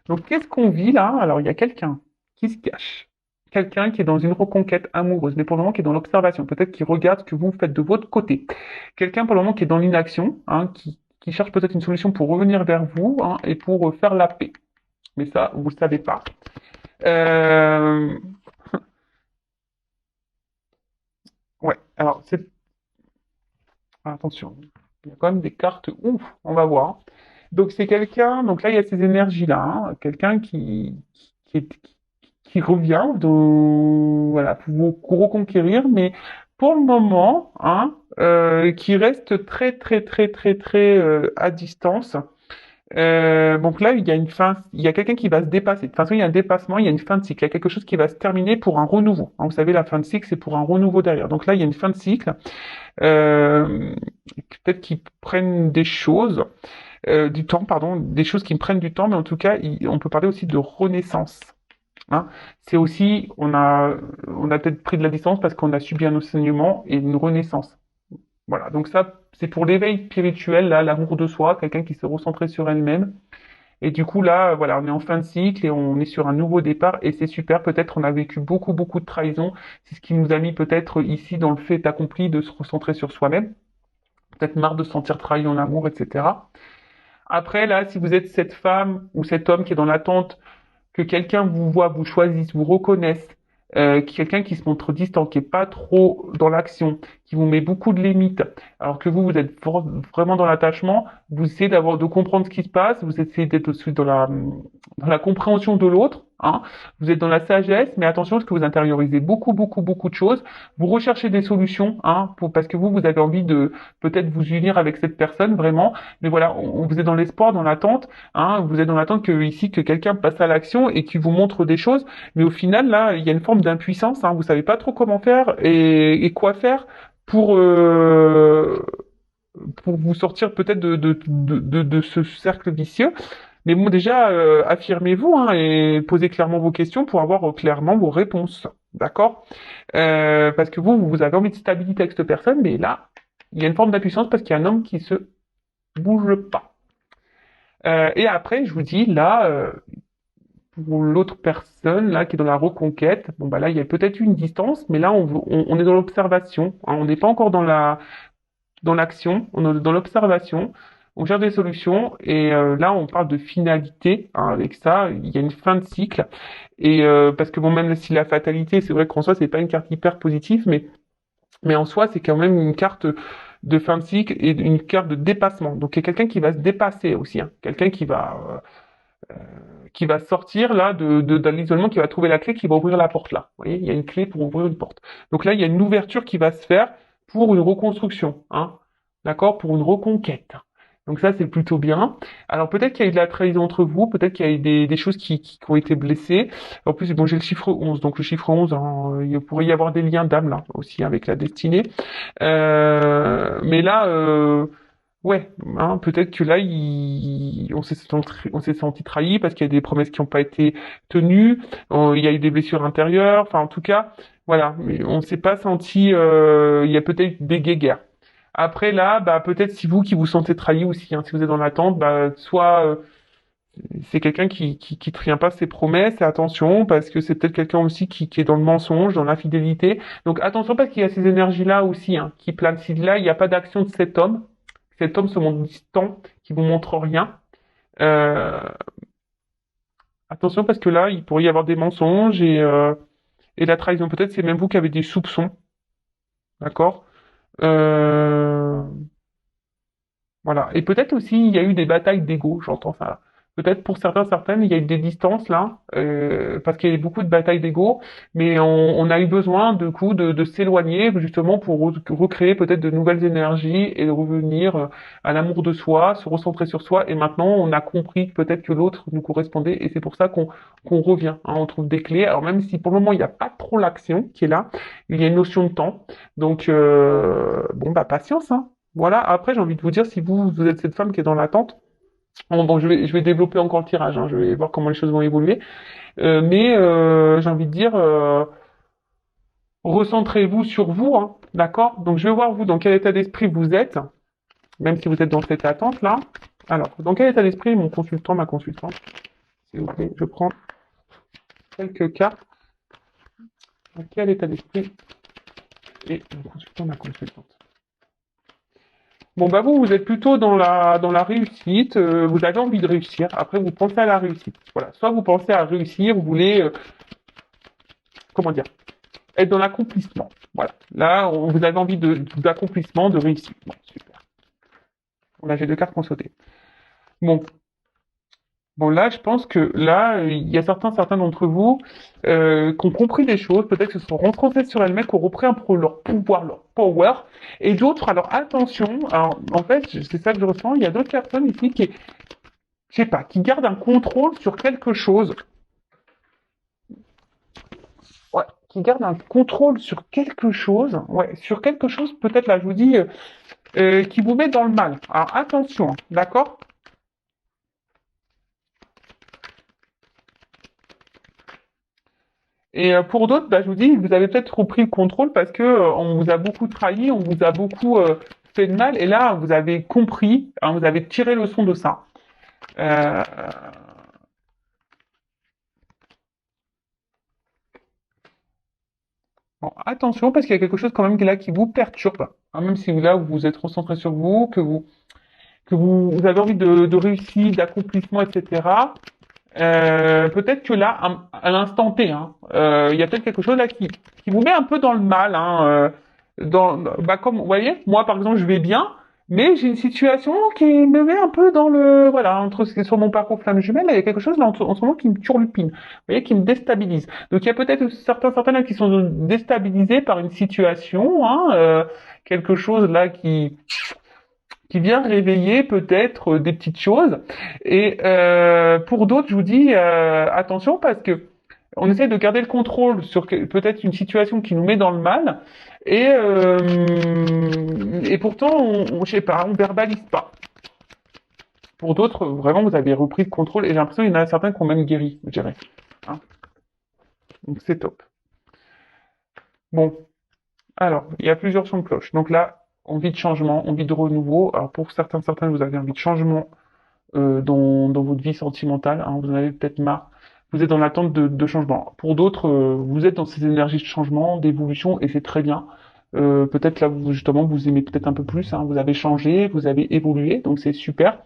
Donc, qu'est-ce qu'on vit là? Alors, il y a quelqu'un qui se cache. Quelqu'un qui est dans une reconquête amoureuse, mais pour le moment qui est dans l'observation. Peut-être qui regarde ce que vous faites de votre côté. Quelqu'un pour le moment qui est dans l'inaction, hein, qui cherche peut-être une solution pour revenir vers vous, hein, et pour faire la paix. Mais ça, vous ne le savez pas. Euh, ouais, alors, attention, il y a quand même des cartes ouf, on va voir. Donc c'est quelqu'un, donc là il y a ces énergies-là, hein, quelqu'un qui, est- qui revient voilà, pour vous reconquérir, mais pour le moment, hein, qui reste très très très très très à distance. Donc là, il y a une fin, il y a quelqu'un qui va se dépasser. De toute façon, il y a un dépassement, il y a une fin de cycle, il y a quelque chose qui va se terminer pour un renouveau. Hein, vous savez, la fin de cycle, c'est pour un renouveau derrière. Donc là, il y a une fin de cycle. Euh, Peut-être qu'ils prennent des choses, du temps, pardon, des choses qui me prennent du temps, mais en tout cas, on peut parler aussi de renaissance. Hein. C'est aussi, on a peut-être pris de la distance parce qu'on a subi un enseignement et une renaissance. Voilà, donc ça, c'est pour l'éveil spirituel, là, l'amour de soi, quelqu'un qui s'est recentré sur elle-même. Et du coup, là, voilà, on est en fin de cycle et on est sur un nouveau départ et c'est super. Peut-être on a vécu beaucoup, beaucoup de trahison. C'est ce qui nous a mis peut-être ici dans le fait accompli de se recentrer sur soi-même. Peut-être marre de se sentir trahi en amour, etc. Après, là, si vous êtes cette femme ou cet homme qui est dans l'attente que quelqu'un vous voit, vous choisisse, vous reconnaisse, quelqu'un qui se montre distant, qui est pas trop dans l'action, qui vous met beaucoup de limites, alors que vous êtes vraiment dans l'attachement, vous essayez de comprendre ce qui se passe, vous essayez d'être aussi dans la compréhension de l'autre, hein. Vous êtes dans la sagesse, mais attention parce que vous intériorisez beaucoup, beaucoup, beaucoup de choses. Vous recherchez des solutions, hein, parce que vous avez envie de peut-être vous unir avec cette personne vraiment. Mais voilà, vous êtes dans l'espoir, dans l'attente, hein, vous êtes dans l'attente que ici que quelqu'un passe à l'action et qui vous montre des choses, mais au final là, il y a une forme d'impuissance, hein, vous savez pas trop comment faire et quoi faire pour euh, pour vous sortir peut-être de ce cercle vicieux. Mais bon, déjà, affirmez-vous hein, et posez clairement vos questions pour avoir clairement vos réponses. D'accord? Parce que vous avez envie de stabilité avec cette personne, mais là, il y a une forme d'impuissance parce qu'il y a un homme qui se bouge pas. Et après, je vous dis, là, pour l'autre personne, là, qui est dans la reconquête, bon, bah là, il y a peut-être une distance, mais là, on est dans l'observation, hein, on n'est pas encore dans l'action, on est dans l'observation, on cherche des solutions, et là, on parle de finalité, hein, avec ça, il y a une fin de cycle, et parce que bon, même si la fatalité, c'est vrai qu'en soi, c'est pas une carte hyper positive, mais en soi, c'est quand même une carte de fin de cycle et une carte de dépassement. Donc, il y a quelqu'un qui va se dépasser aussi, hein. Quelqu'un qui va sortir là de l'isolement, qui va trouver la clé, qui va ouvrir la porte là. Vous voyez, il y a une clé pour ouvrir une porte. Donc là, il y a une ouverture qui va se faire pour une reconstruction, hein. D'accord? Pour une reconquête. Donc ça, c'est plutôt bien. Alors peut-être qu'il y a eu de la trahison entre vous, peut-être qu'il y a eu des choses qui ont été blessées. En plus, bon, j'ai le chiffre 11, donc le chiffre 11, hein, il pourrait y avoir des liens d'âme là aussi avec la destinée. Mais là, ouais, hein, peut-être que là, on s'est senti trahi parce qu'il y a des promesses qui n'ont pas été tenues, il y a eu des blessures intérieures, enfin en tout cas, voilà, mais on s'est pas senti, il y a peut-être des guéguerres. Après là, bah peut-être si vous qui vous sentez trahi aussi, hein, si vous êtes dans l'attente, bah soit c'est quelqu'un qui tient pas ses promesses, et attention, parce que c'est peut-être quelqu'un aussi qui est dans le mensonge, dans l'infidélité. Donc attention parce qu'il y a ces énergies-là aussi, hein, qui planent. Si là, il n'y a pas d'action de cet homme se montre distant, qui vous montre rien. Euh, Attention parce que là, il pourrait y avoir des mensonges et la trahison. Peut-être c'est même vous qui avez des soupçons, d'accord? Euh, Voilà. Et peut-être aussi, il y a eu des batailles d'ego, j'entends ça. Peut-être pour certains, certaines, il y a eu des distances là, parce qu'il y a eu beaucoup de batailles d'ego, mais on a eu besoin, du coup, de s'éloigner justement pour recréer peut-être de nouvelles énergies et de revenir à l'amour de soi, se recentrer sur soi. Et maintenant, on a compris peut-être que l'autre nous correspondait, et c'est pour ça qu'on revient, hein, on trouve des clés. Alors même si pour le moment il n'y a pas trop l'action qui est là, il y a une notion de temps. Donc bon bah patience, hein. Voilà, après j'ai envie de vous dire, si vous êtes cette femme qui est dans l'attente, bon, je vais développer encore le tirage, hein, je vais voir comment les choses vont évoluer, mais j'ai envie de dire, Recentrez-vous sur vous, hein, d'accord? Donc, je vais voir vous dans quel état d'esprit vous êtes, même si vous êtes dans cette attente-là. Alors, dans quel état d'esprit mon consultant, ma consultante? S'il vous plaît, je prends quelques cartes. Dans quel état d'esprit est mon consultant, ma consultante? Bon, bah vous, vous êtes plutôt dans la réussite, vous avez envie de réussir, après vous pensez à la réussite. Voilà, soit vous pensez à réussir, vous voulez, comment dire, être dans l'accomplissement. Voilà, là, vous avez envie d'accomplissement, de réussite. Bon, super. Là, j'ai deux cartes qu'on sauté. Bon, bon, là, je pense que là, il y a certains d'entre vous qui ont compris des choses, peut-être que se sont rencontrés sur elles-mêmes, qui ont repris un peu leur pouvoir, leur power, et d'autres, alors attention, alors, en fait, c'est ça que je ressens, il y a d'autres personnes ici qui, je sais pas, qui gardent un contrôle sur quelque chose, ouais, qui gardent un contrôle sur quelque chose, ouais, sur quelque chose, peut-être là, je vous dis, qui vous met dans le mal. Alors attention, hein, d'accord? Et pour d'autres, bah, je vous dis, vous avez peut-être repris le contrôle parce que on vous a beaucoup trahi, on vous a beaucoup fait de mal, et là, vous avez compris, hein, vous avez tiré le son de ça. Euh, bon, attention, parce qu'il y a quelque chose quand même là qui vous perturbe, hein, même si là, vous êtes concentré sur vous, vous avez envie de réussite, d'accomplissement, etc. Peut-être que là, à l'instant T, hein, il y a peut-être quelque chose là qui vous met un peu dans le mal. Hein, bah, comme vous voyez, moi par exemple, je vais bien, mais j'ai une situation qui me met un peu dans le, voilà, entre sur mon parcours flamme jumelle, là, il y a quelque chose là en ce moment qui me turlupine, vous voyez, qui me déstabilise. Donc il y a peut-être certains là qui sont déstabilisés par une situation, hein, quelque chose là qui vient réveiller peut-être des petites choses. Et pour d'autres, je vous dis attention parce que on essaie de garder le contrôle sur peut-être une situation qui nous met dans le mal et pourtant je sais pas, on verbalise pas. Pour d'autres, vraiment, vous avez repris le contrôle et j'ai l'impression qu'il y en a certains qui ont même guéri, je dirais. Hein. Donc c'est top. Bon, alors, il y a plusieurs sons de cloche. Donc là, envie de changement, envie de renouveau. Alors pour certains, vous avez envie de changement dans votre vie sentimentale. Hein, vous en avez peut-être marre. Vous êtes dans l'attente de changement. Pour d'autres, vous êtes dans ces énergies de changement, d'évolution, et c'est très bien. Peut-être là, vous, justement, vous aimez peut-être un peu plus. Hein, vous avez changé, vous avez évolué, donc c'est super.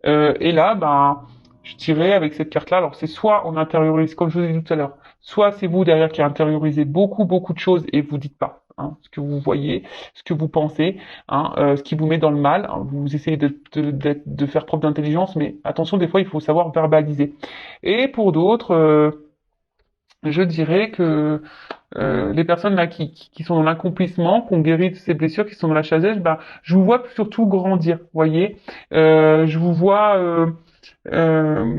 Et là, ben, je dirais avec cette carte-là, alors c'est soit on intériorise, comme je vous ai dit tout à l'heure, soit c'est vous derrière qui intériorisez beaucoup de choses et vous dites pas. Hein, ce que vous voyez, ce que vous pensez, hein, ce qui vous met dans le mal. Hein, vous essayez de faire preuve d'intelligence, mais attention, des fois, il faut savoir verbaliser. Et pour d'autres, je dirais que les personnes là qui sont dans l'accomplissement, qui ont guéri de ces blessures, qui sont dans la sagesse, bah, je vous vois surtout grandir, voyez. Je vous vois, euh,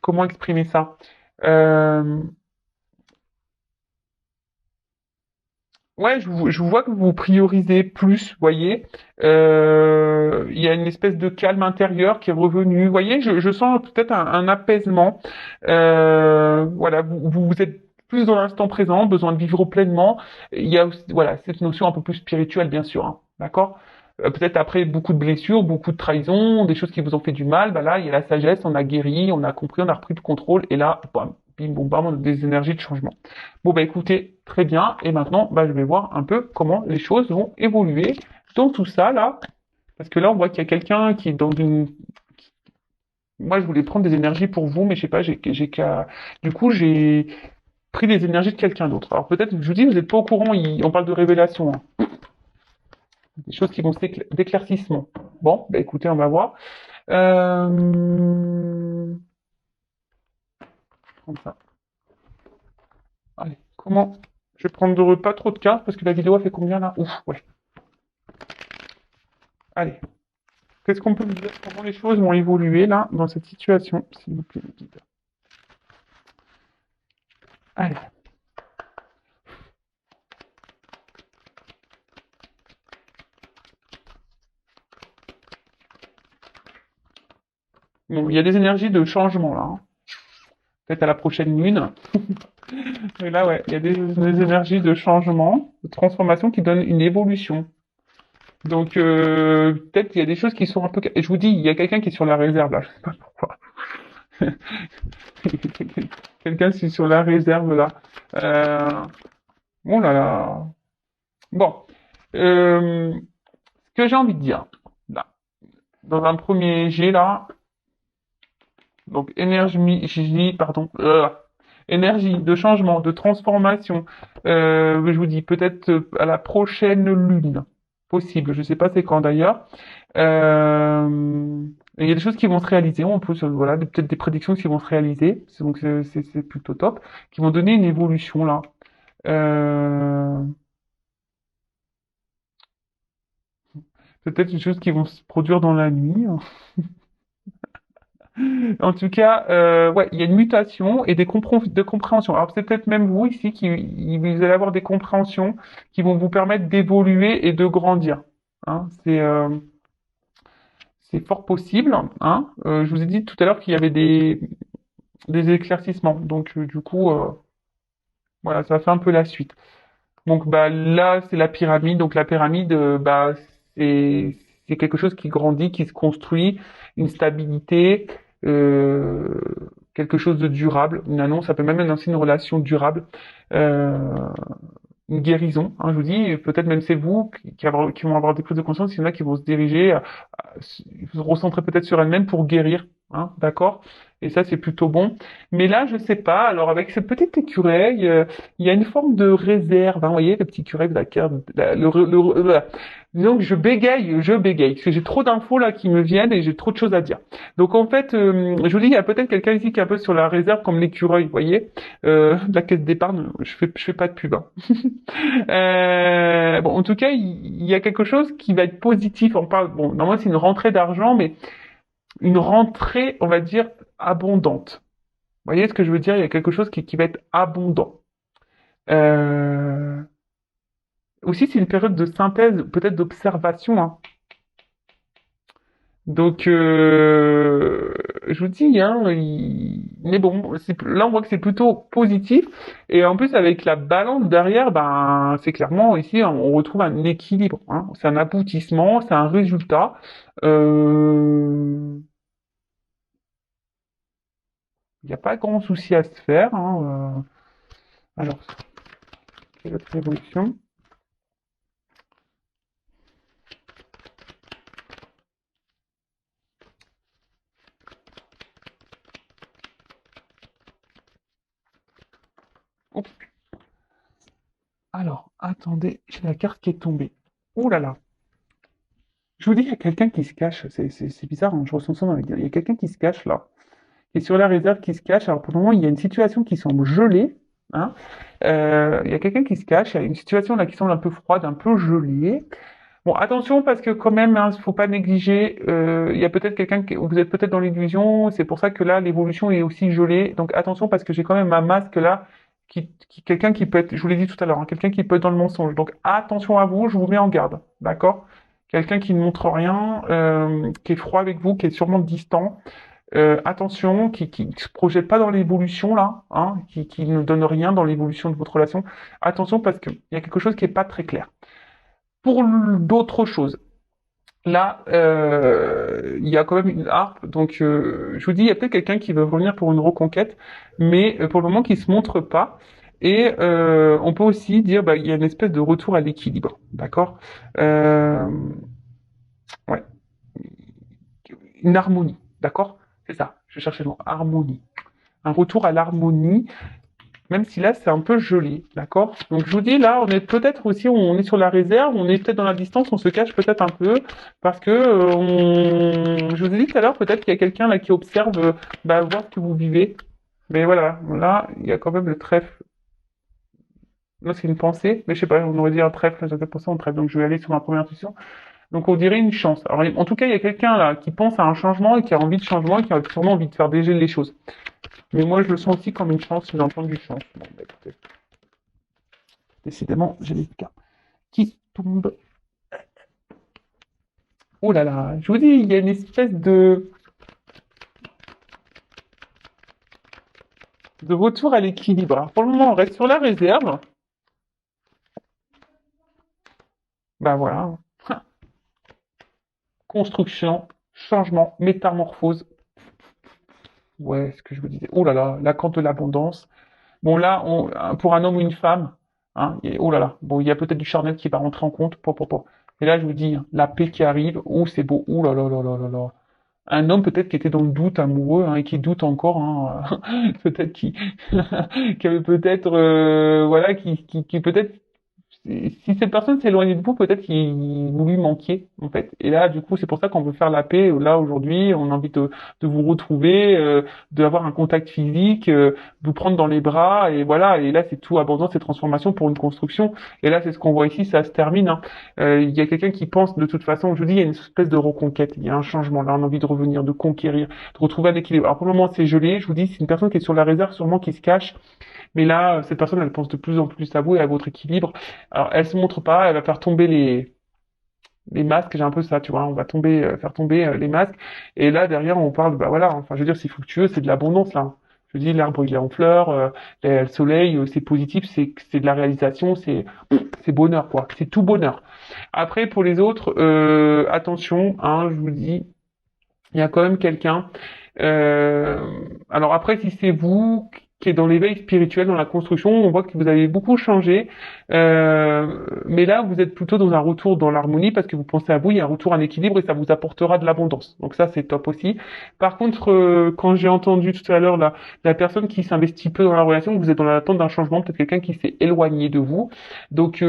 comment exprimer ça? Euh, ouais, je vous vois que vous priorisez plus, voyez. Il y a une espèce de calme intérieur qui est revenu, voyez. Je sens peut-être un apaisement. Voilà, vous êtes plus dans l'instant présent, besoin de vivre pleinement. Il y a aussi, voilà, cette notion un peu plus spirituelle, bien sûr, hein, d'accord? Peut-être après beaucoup de blessures, beaucoup de trahisons, des choses qui vous ont fait du mal, bah là, il y a la sagesse, on a guéri, on a compris, on a repris le contrôle, et là, bam, bim, boum, bam, on a des énergies de changement. Bon, bah écoutez, très bien, et maintenant, bah, je vais voir un peu comment les choses vont évoluer dans tout ça, là, parce que là, on voit qu'il y a quelqu'un qui est dans une... Moi, je voulais prendre des énergies pour vous, mais je sais pas, j'ai qu'à... Du coup, j'ai pris des énergies de quelqu'un d'autre. Alors peut-être, je vous dis, vous n'êtes pas au courant, on parle de révélation, hein. Des choses qui vont d'éclaircissement. Bon, bah écoutez, on va voir. Comme ça. Allez, comment? Je vais prendre pas trop de cartes parce que la vidéo a fait combien là? Ouf, ouais. Allez. Qu'est-ce qu'on peut vous dire? Comment les choses vont évoluer là dans cette situation, s'il vous plaît, guide. Allez. Bon, il y a des énergies de changement là. Hein. Peut-être à la prochaine lune. Et là, ouais, il y a des énergies de changement, de transformation qui donnent une évolution. Donc, peut-être qu'il y a des choses qui sont un peu... Et je vous dis, il y a quelqu'un qui est sur la réserve, là, je sais pas pourquoi. Quelqu'un qui est sur la réserve, là. Euh... Oh là là. Bon. Ce que j'ai envie de dire, là, dans un premier jet, là, donc pardon, énergie de changement, de transformation. Je vous dis peut-être à la prochaine lune, possible. Je sais pas c'est quand d'ailleurs. Il y a des choses qui vont se réaliser. On peut, voilà, peut-être des prédictions qui vont se réaliser. Donc c'est plutôt top, qui vont donner une évolution là. Euh, Peut-être des choses qui vont se produire dans la nuit. En tout cas, ouais, il y a une mutation et de compréhension. Alors c'est peut-être même vous ici vous allez avoir des compréhensions qui vont vous permettre d'évoluer et de grandir. Hein, c'est fort possible. Hein. Je vous ai dit tout à l'heure qu'il y avait des éclaircissements. Donc du coup, voilà, ça fait un peu la suite. Donc bah là, c'est la pyramide. Donc la pyramide, bah c'est quelque chose qui grandit, qui se construit, une stabilité, euh, quelque chose de durable. Une annonce, ça peut même annoncer une relation durable, euh, une guérison. Hein, je vous dis, peut-être même c'est vous qui vont avoir des prises de conscience. Il y en a qui vont se diriger, se recentrer peut-être sur elles-mêmes pour guérir. Hein, d'accord? Et ça, c'est plutôt bon. Mais là, je sais pas. Alors, avec ce petit écureuil, il y a une forme de réserve. Hein, vous voyez, le petit écureuil de la carte, voilà. Donc, je bégaye, parce que j'ai trop d'infos là qui me viennent et j'ai trop de choses à dire. Donc, en fait, je vous dis, il y a peut-être quelqu'un ici qui est un peu sur la réserve, comme l'écureuil, vous voyez, de la caisse d'épargne. Je fais pas de pub. Hein. Bon, en tout cas, il y a quelque chose qui va être positif. On parle, bon, normalement, c'est une rentrée d'argent, mais une rentrée, on va dire, abondante. Vous voyez ce que je veux dire? Il y a quelque chose qui va être abondant. Euh, Aussi, c'est une période de synthèse, peut-être d'observation. Hein. Donc, je vous dis, hein, mais bon, là on voit que c'est plutôt positif. Et en plus, avec la balance derrière, ben, c'est clairement ici, on retrouve un équilibre. Hein. C'est un aboutissement, c'est un résultat. Euh, Il n'y a pas grand souci à se faire. Hein. Alors, quelle autre évolution? Oups. Alors, attendez, j'ai la carte qui est tombée. Ouh là là. Je vous dis, il y a quelqu'un qui se cache. C'est bizarre, hein, je ressens ça dans les Il y a quelqu'un qui se cache là. Qui est sur la réserve qui se cache. Alors, pour le moment, il y a une situation qui semble gelée. Hein. Il y a quelqu'un qui se cache. Il y a une situation là qui semble un peu froide, un peu gelée. Bon, attention parce que quand même, hein, faut pas négliger. Il y a peut-être vous êtes peut-être dans l'illusion. C'est pour ça que là, l'évolution est aussi gelée. Donc attention parce que j'ai quand même un masque là, quelqu'un qui peut être, je vous l'ai dit tout à l'heure, hein, quelqu'un qui peut être dans le mensonge. Donc attention à vous, je vous mets en garde, d'accord? Quelqu'un qui ne montre rien, qui est froid avec vous, qui est sûrement distant. Attention, qui ne se projette pas dans l'évolution là, hein, qui ne donne rien dans l'évolution de votre relation. Attention parce qu'il y a quelque chose qui est pas très clair. Pour d'autres choses, là, il y a quand même une harpe, donc je vous dis, il y a peut-être quelqu'un qui veut revenir pour une reconquête, mais pour le moment qui se montre pas. Et on peut aussi dire, bah, il y a une espèce de retour à l'équilibre, d'accord? Euh, ouais, une harmonie, d'accord? C'est ça, je cherchais le mot, harmonie. Un retour à l'harmonie, même si là c'est un peu gelé, d'accord? Donc je vous dis là, on est peut-être aussi, on est sur la réserve, on est peut-être dans la distance, on se cache peut-être un peu, parce que je vous ai dit tout à l'heure, peut-être qu'il y a quelqu'un là qui observe, bah, voir ce que vous vivez. Mais voilà, là, il y a quand même le trèfle. Là, c'est une pensée, mais je sais pas, on aurait dit un trèfle, j'avais pensé en trèfle, donc je vais aller sur ma première intuition. Donc on dirait une chance. Alors en tout cas, il y a quelqu'un là qui pense à un changement et qui a envie de changement et qui a sûrement envie de faire dégeler les choses. Mais moi, je le sens aussi comme une chance, j'ai entendu chance. Bon, bah, écoutez. Décidément, j'ai les cartes qui tombent. Oh là là, je vous dis, il y a une espèce de retour à l'équilibre. Alors, pour le moment, on reste sur la réserve. Bah voilà. Construction, changement, métamorphose. Ouais, ce que je vous disais. Oh là là, la carte de l'abondance. Bon là, pour un homme ou une femme, hein, oh là là. Bon, il y a peut-être du charnel qui va rentrer en compte. Et là, je vous dis, hein, la paix qui arrive. Oh, c'est beau. Oh là là là là là là. Un homme peut-être qui était dans le doute amoureux, hein, et qui doute encore, hein, peut-être qui avait peut-être, voilà, qui peut-être, si cette personne s'éloignait de vous, peut-être qu'il vous lui manquiez, en fait. Et là, du coup, c'est pour ça qu'on veut faire la paix. Là, aujourd'hui, on a envie de vous retrouver, d'avoir un contact physique, de vous prendre dans les bras, et voilà. Et là, c'est tout abondance et transformation pour une construction. Et là, c'est ce qu'on voit ici, ça se termine, hein. Il y a quelqu'un qui pense, de toute façon, je vous dis, il y a une espèce de reconquête, il y a un changement. Là, on a envie de revenir, de conquérir, de retrouver un équilibre. Alors, pour le moment, c'est gelé. Je vous dis, c'est une personne qui est sur la réserve, sûrement qui se cache. Mais là, cette personne, elle pense de plus en plus à vous et à votre équilibre. Alors, elle se montre pas, elle va faire tomber les masques, j'ai un peu ça, tu vois, on va tomber, faire tomber les masques. Et là, derrière, on parle, bah voilà, enfin, je veux dire, c'est fructueux, c'est de l'abondance, là. Je dis, l'arbre, il est en fleurs, le soleil, c'est positif, c'est de la réalisation, c'est bonheur, quoi. C'est tout bonheur. Après, pour les autres, attention, hein, je vous dis, il y a quand même quelqu'un. Euh, alors après, si c'est vous qui êtes dans l'éveil spirituel, dans la construction, on voit que vous avez beaucoup changé. Mais là, vous êtes plutôt dans un retour dans l'harmonie parce que vous pensez à vous, il y a un retour à l'équilibre et ça vous apportera de l'abondance. Donc ça, c'est top aussi. Par contre, quand j'ai entendu tout à l'heure la personne qui s'investit peu dans la relation, vous êtes dans l'attente d'un changement, peut-être quelqu'un qui s'est éloigné de vous. Donc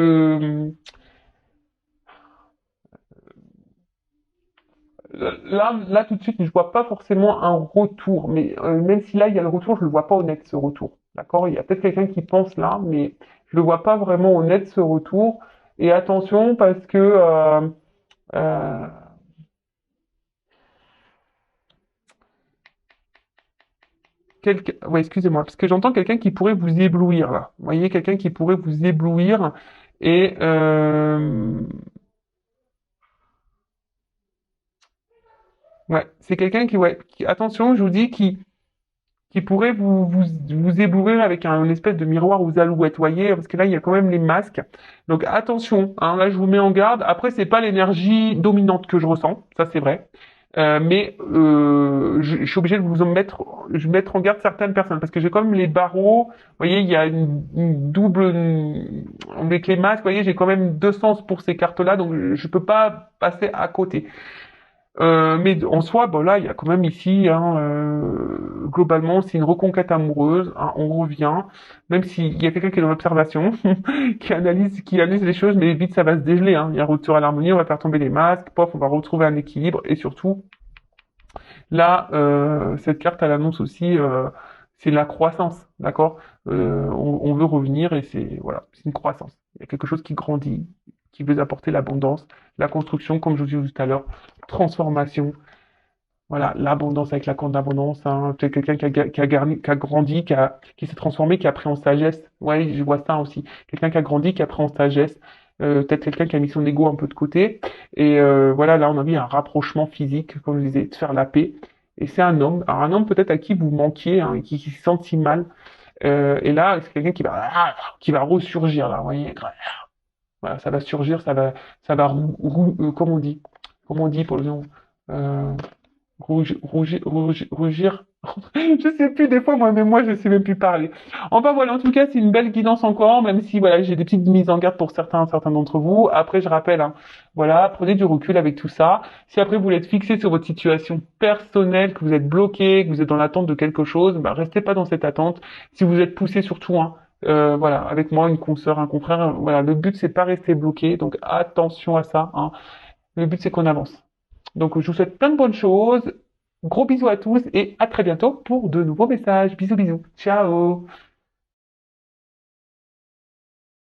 là, tout de suite, je vois pas forcément un retour, mais même si là, il y a le retour, je le vois pas honnête, ce retour. D'accord? Il y a peut-être quelqu'un qui pense là, mais je le vois pas vraiment honnête, ce retour. Et attention, parce que euh, ouais, excusez-moi, parce que j'entends quelqu'un qui pourrait vous éblouir là. Vous voyez, quelqu'un qui pourrait vous éblouir et ouais, c'est quelqu'un qui, ouais, attention, je vous dis, qui pourrait vous éblouir avec une espèce de miroir aux alouettes, voyez, parce que là, il y a quand même les masques. Donc attention, hein, là, je vous mets en garde. Après, c'est pas l'énergie dominante que je ressens, ça c'est vrai. Mais je suis obligé de mettre en garde certaines personnes parce que j'ai quand même les barreaux. Vous voyez, il y a une double avec les masques. Vous voyez, j'ai quand même deux sens pour ces cartes-là, donc je peux pas passer à côté. Mais en soi, bon là, il y a quand même ici, hein, globalement, c'est une reconquête amoureuse. Hein, on revient, même s'il y a quelqu'un qui est dans l'observation, qui analyse les choses, mais vite ça va se dégeler. Hein. Il y a un retour à l'harmonie, on va faire tomber les masques, pof, on va retrouver un équilibre, et surtout, là, cette carte, elle annonce aussi, c'est la croissance, d'accord? On veut revenir et c'est voilà, c'est une croissance. Il y a quelque chose qui grandit, qui veut apporter l'abondance, la construction, comme je vous disais tout à l'heure, transformation. Voilà, l'abondance avec la corde d'abondance, hein. C'est quelqu'un qui a grandi, qui s'est transformé, qui a pris en sagesse. Ouais, je vois ça aussi. Quelqu'un qui a grandi, qui a pris en sagesse. Peut-être quelqu'un qui a mis son ego un peu de côté. Et voilà, là, on a vu un rapprochement physique, comme je disais, de faire la paix. Et c'est un homme. Alors, un homme peut-être à qui vous manquiez, hein, qui se sent si mal. Et là, c'est quelqu'un qui va ressurgir, là, vous voyez. Voilà, ça va surgir, ça va comment on dit pour le nom, euh, rougir. Je sais plus, des fois, moi, je sais même plus parler. Enfin, voilà, en tout cas, c'est une belle guidance encore, même si, voilà, j'ai des petites mises en garde pour certains d'entre vous. Après, je rappelle, hein, voilà, prenez du recul avec tout ça. Si après, vous voulez être fixé sur votre situation personnelle, que vous êtes bloqué, que vous êtes dans l'attente de quelque chose, bah, restez pas dans cette attente. Si vous êtes poussé surtout, hein, voilà, avec moi, une consoeur, un confrère, voilà, le but, c'est pas rester bloqué, donc attention à ça, hein. Le but, c'est qu'on avance. Donc, je vous souhaite plein de bonnes choses. Gros bisous à tous et à très bientôt pour de nouveaux messages. Bisous, bisous. Ciao.